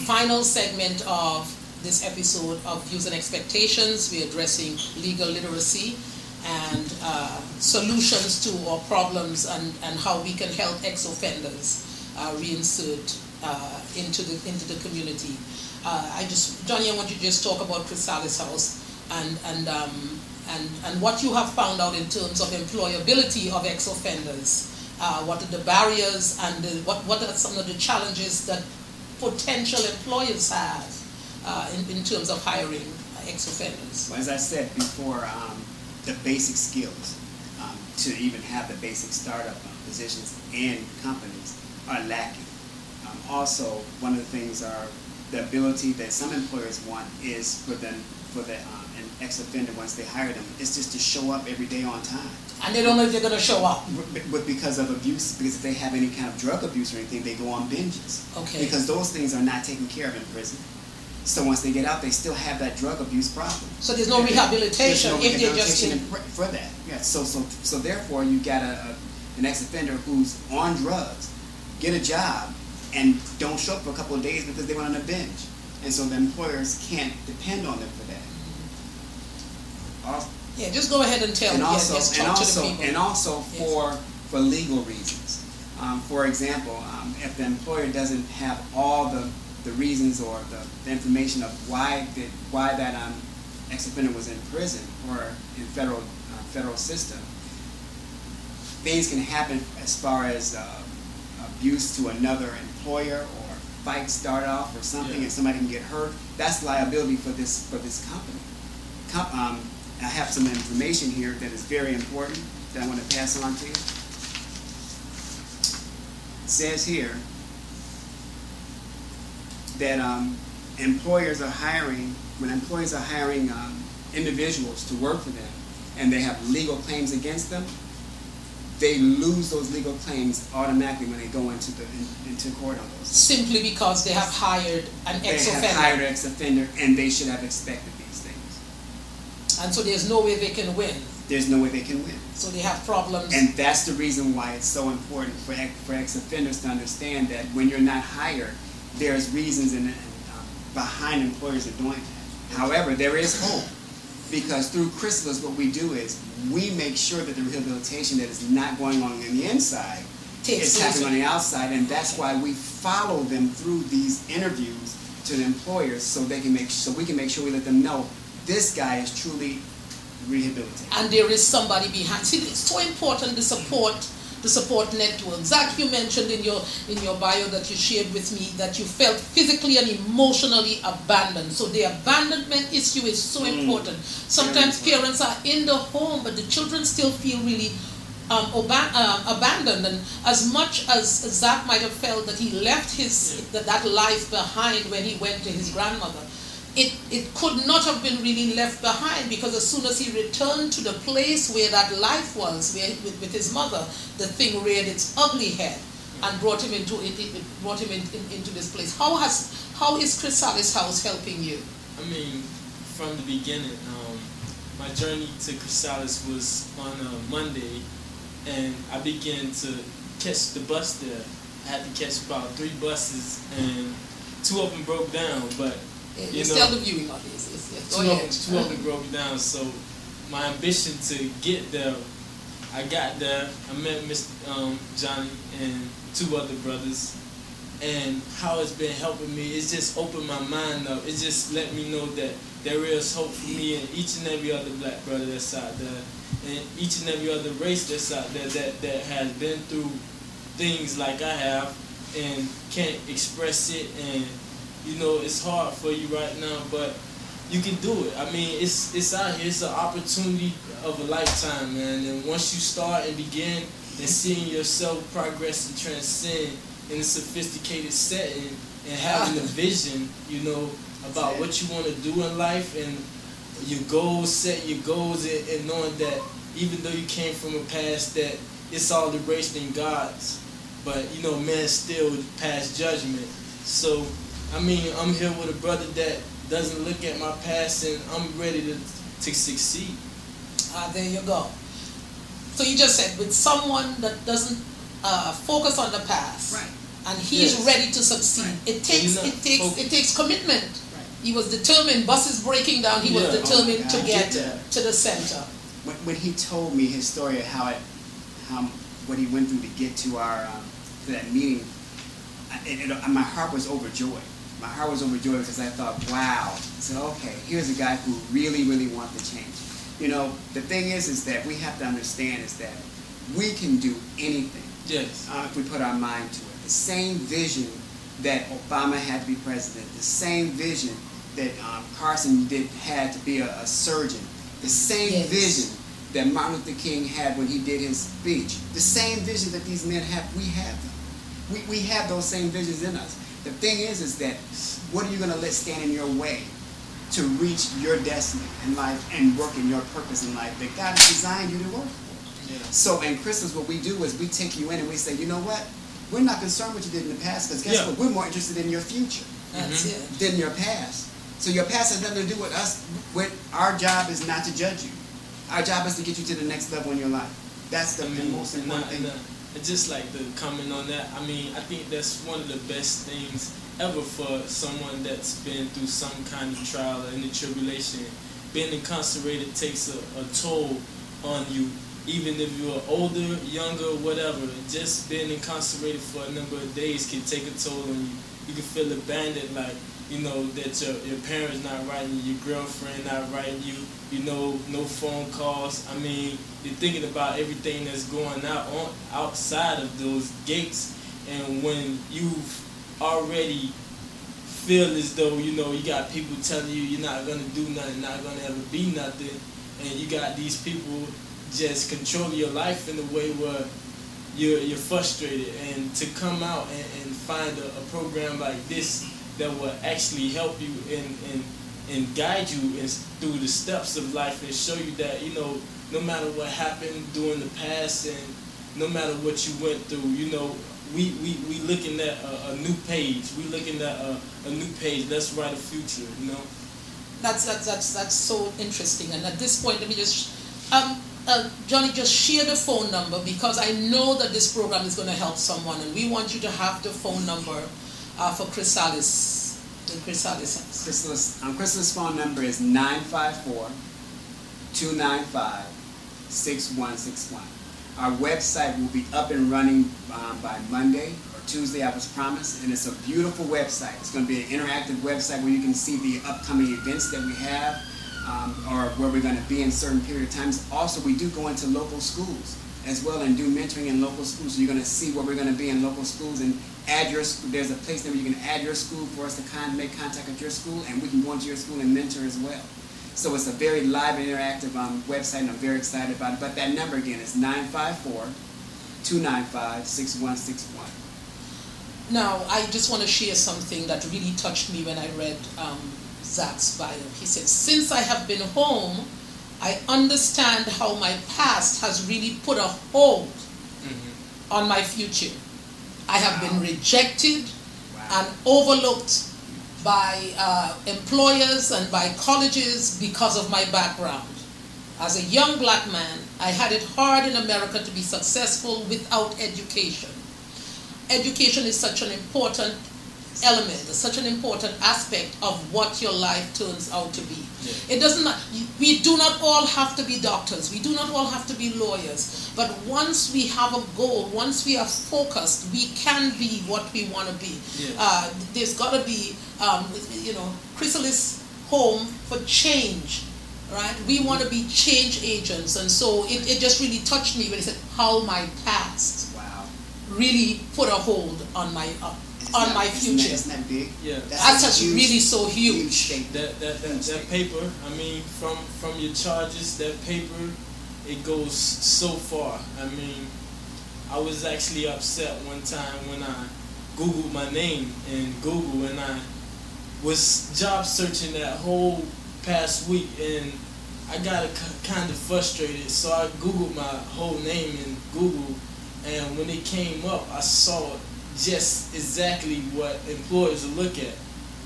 final segment of this episode of Views and Expectations. We're addressing legal literacy and solutions to our problems and how we can help ex-offenders reinsert into the community. Johnny, I want you to just talk about Chrysalis House and what you have found out in terms of employability of ex-offenders. What are the barriers and what are some of the challenges that potential employers have in terms of hiring ex-offenders? Well, as I said before, the basic skills to even have the basic startup positions in companies are lacking. Also, one of the things are the ability that some employers want is for an ex-offender, once they hire them, is just to show up every day on time. And they don't know if they're going to show up. But because of abuse, because if they have any kind of drug abuse or anything, they go on binges. Okay. Because those things are not taken care of in prison. So once they get out, they still have that drug abuse problem. So there's no rehabilitation if they're just for that. Yeah. So therefore, you got an ex-offender who's on drugs, get a job, and don't show up for a couple of days because they went on a binge, and so the employers can't depend on them for that. Yeah, just go ahead and tell them. And also for legal reasons. For example, if the employer doesn't have all the reasons or the information of why that ex-offender was in prison or in federal system, things can happen as far as abuse to another employer or fight start off or something, and somebody can get hurt. That's liability for this company. I have some information here that is very important that I want to pass on to you. It says here that when employers are hiring individuals to work for them and they have legal claims against them, they lose those legal claims automatically when they go into court on those. Simply because they have hired an ex-offender. They have hired an ex-offender, and they should have expected these things. And so there's no way they can win. There's no way they can win. So they have problems. And that's the reason why it's so important for ex-offenders to understand that when you're not hired, there's reasons behind employers are doing that. However, there is hope. Because through Chrysalis, what we do is we make sure that the rehabilitation that is not going on the inside is happening on the outside, and that's why we follow them through these interviews to the employers, so we can make sure we let them know this guy is truly rehabilitated. And there is somebody behind. See, it's so important, the support network. Zach, you mentioned in your bio that you shared with me that you felt physically and emotionally abandoned. So the abandonment issue is so important. Sometimes parents are in the home, but the children still feel really abandoned. And as much as Zach might have felt that he left that life behind when he went to his grandmother, it could not have been really left behind, because as soon as he returned to the place where that life was, with his mother, the thing reared its ugly head and brought him into this place. How is Chrysalis House helping you? I mean, from the beginning, my journey to Chrysalis was on a Monday, and I began to catch the bus there. I had to catch about 3 buses, and 2 of them broke down, but tell the viewing audience. Two of them broke down, so my ambition to get there, I got there, I met Mr. Johnny and 2 other brothers, and how it's been helping me, it's just opened my mind up. It just let me know that there is hope for me and each and every other black brother that's out there, and each and every other race that's out there that has been through things like I have and can't express it, and it's hard for you right now, but you can do it. I mean, it's out here. It's an opportunity of a lifetime, man. And once you start and begin and seeing yourself progress and transcend in a sophisticated setting and having a vision, about what you want to do in life and your goals, set your goals, and knowing that even though you came from a past that it's all erased in God's, but man still pass judgment. So I mean, I'm here with a brother that doesn't look at my past, and I'm ready to succeed. There you go. So you just said, with someone that doesn't focus on the past, right, and he's ready to succeed. It takes commitment. Right. He was determined. Buses breaking down. He was determined to get to the center. When he told me his story of what he went through to get to to that meeting, my heart was overjoyed. My heart was overjoyed because I thought, wow. I said, okay, here's a guy who really, really wants to change. You know, the thing is that we have to understand is that we can do anything. Yes. If we put our mind to it. The same vision that Obama had to be president, the same vision that Carson had to be a surgeon, the same vision that Martin Luther King had when he did his speech, the same vision that these men have, we have them. We have those same visions in us. The thing is that what are you going to let stand in your way to reach your destiny in life and work in your purpose in life that God has designed you to work for? Yeah. So in Chrysalis, what we do is we take you in and we say, you know what? We're not concerned what you did in the past, because guess what? We're more interested in your future than your past. So your past has nothing to do with us. Our job is not to judge you. Our job is to get you to the next level in your life. That's the most important thing. I just like to comment on that. I mean, I think that's one of the best things ever for someone that's been through some kind of trial or any tribulation. Being incarcerated takes a toll on you, even if you're older, younger, whatever. Just being incarcerated for a number of days can take a toll on you. You can feel abandoned, like, you know, that your parents not writing you, your girlfriend not writing you, you know, no phone calls. I mean, you're thinking about everything that's going outside of those gates, and when you've already feel as though, you know, you got people telling you you're not going to do nothing, not going to ever be nothing, and you got these people just control your life in a way where you're frustrated, and to come out and find a program like this that will actually help you and guide you through the steps of life and show you that, you know, no matter what happened during the past and no matter what you went through, you know, we looking at a new page. We looking at a new page. Let's write a future, you know. That's so interesting. And at this point, let me just Johnny, just share the phone number, because I know that this program is going to help someone, and we want you to have the phone number for Chrysalis. The Chrysalis. Chrysalis phone number is 954-295-6161. Our website will be up and running by Monday or Tuesday, I was promised, and it's a beautiful website. It's going to be an interactive website where you can see the upcoming events that we have, or where we're going to be in certain period of times. Also, we do go into local schools as well and do mentoring in local schools. So you're going to see where we're going to be in local schools and add your school. There's a place there where you can add your school for us to make contact with your school, and we can go into your school and mentor as well. So it's a very live and interactive website, and I'm very excited about it. But that number again is 954-295-6161. Now, I just want to share something that really touched me when I read Zach's bio. He said, since I have been home, I understand how my past has really put a hold on my future. I have been rejected and overlooked by employers and by colleges because of my background. As a young black man, I had it hard in America to be successful without education. Education is such an important element, such an important aspect of what your life turns out to be. It doesn't. We do not all have to be doctors. We do not all have to be lawyers. But once we have a goal, once we are focused, we can be what we want to be. There's got to be, Chrysalis home for change, right? We want to be change agents, and so it just really touched me when he said how my past really put a hold on my future. Isn't that big? Yeah, that's just really so huge. That paper, I mean, from your charges, that paper, it goes so far. I mean, I was actually upset one time when I Googled my name in Google, and I was job searching that whole past week, and I got kind of frustrated, so I Googled my whole name in Google, and when it came up, I saw just exactly what employers will look at.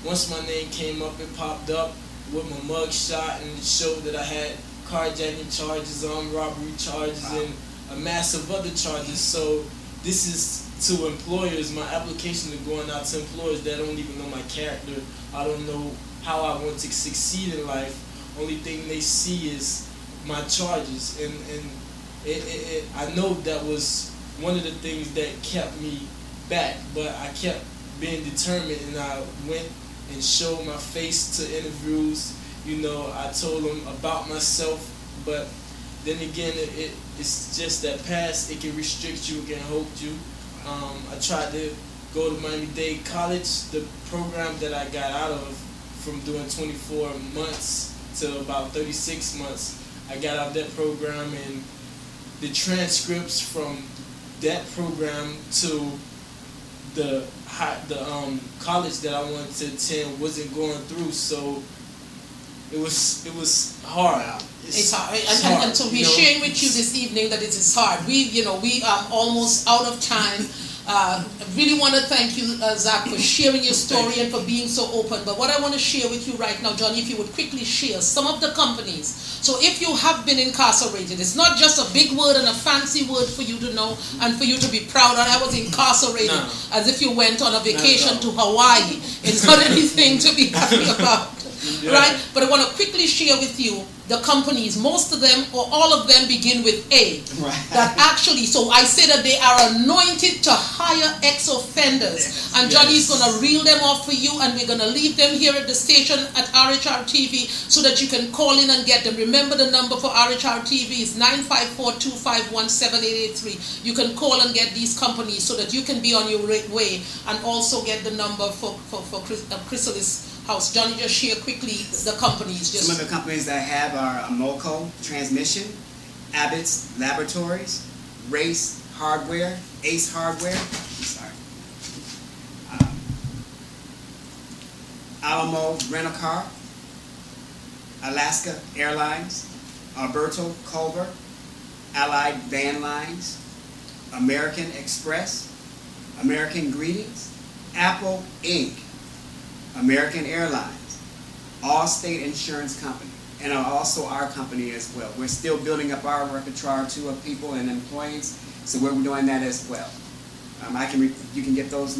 Once my name came up, it popped up with my mug shot, and it showed that I had carjacking charges, armed robbery charges, and a mass of other charges. So this is to employers, my application to going out to employers that don't even know my character. I don't know how I want to succeed in life. Only thing they see is my charges, and I know that was one of the things that kept me back, but I kept being determined, and I went and showed my face to interviews. You know, I told them about myself, but then again, it's just that past, it can restrict you, it can hold you. I tried to go to Miami-Dade College, the program that I got out of from doing 24 months to about 36 months. I got out of that program, and the transcripts from that program to the college that I wanted to attend wasn't going through, so it was hard. It's hard, and so we're sharing with you this evening that it is hard. We are almost out of time. I really want to thank you, Zach, for sharing your story and for being so open. But what I want to share with you right now, Johnny, if you would quickly share some of the companies. So if you have been incarcerated, it's not just a big word and a fancy word for you to know and for you to be proud of. I was incarcerated as if you went on a vacation to Hawaii. It's not anything to be happy about. Yeah. Right? But I want to quickly share with you the companies. Most of them or all of them begin with A. Right. That actually, so I say that they are anointed to hire ex-offenders. And Johnny's going to reel them off for you, and we're going to leave them here at the station at RHRtv so that you can call in and get them. Remember, the number for RHRtv is 954-251-7883. You can call and get these companies so that you can be on your way, and also get the number for Chrysalis House. Johnny, just share quickly the companies. Some of the companies that I have are Amoco Transmission, Abbott's Laboratories, Ace Hardware, Alamo Rent-A-Car, Alaska Airlines, Alberto Culver, Allied Van Lines, American Express, American Greetings, Apple Inc., American Airlines, Allstate Insurance Company, and also our company as well. We're still building up our repertoire too of people and employees, so we're doing that as well. You can get those.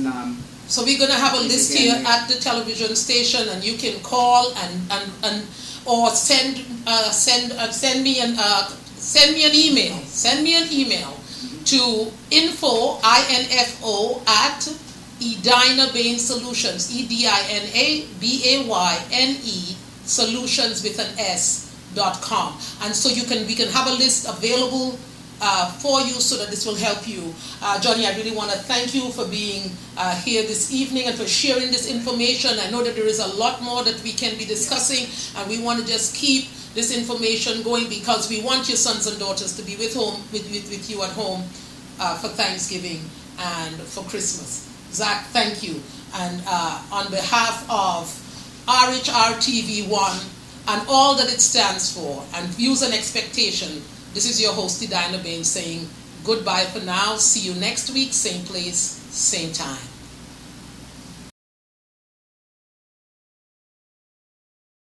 So we're going to have a list here at the television station, and you can call or send me an email. Send me an email to info at Edina Bayne Solutions, EDINABAYNE Solutions with an S.com. And so we can have a list available for you so that this will help you. Johnny, I really want to thank you for being here this evening and for sharing this information. I know that there is a lot more that we can be discussing, and we want to just keep this information going because we want your sons and daughters to be with you at home for Thanksgiving and for Christmas. Zach, thank you. And on behalf of RHRtv1 and all that it stands for, and Views and Expectation, this is your host, Edina Bayne, saying goodbye for now. See you next week, same place, same time.